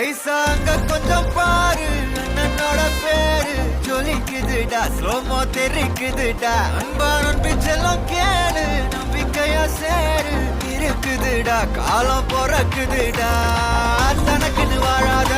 பைசா அங்க கொஞ்சம் பாரு, அண்ணனோட பேரு ஜொலிக்குதுடா, ஸ்லோமோ தெரிக்குதுடா. அன்பான பிச்செல்லாம் கேளு, நம்பிக்கையா சேரு, இருக்குதுடா காலம் பொறக்குதுடா. தனக்குன்னு வாழாத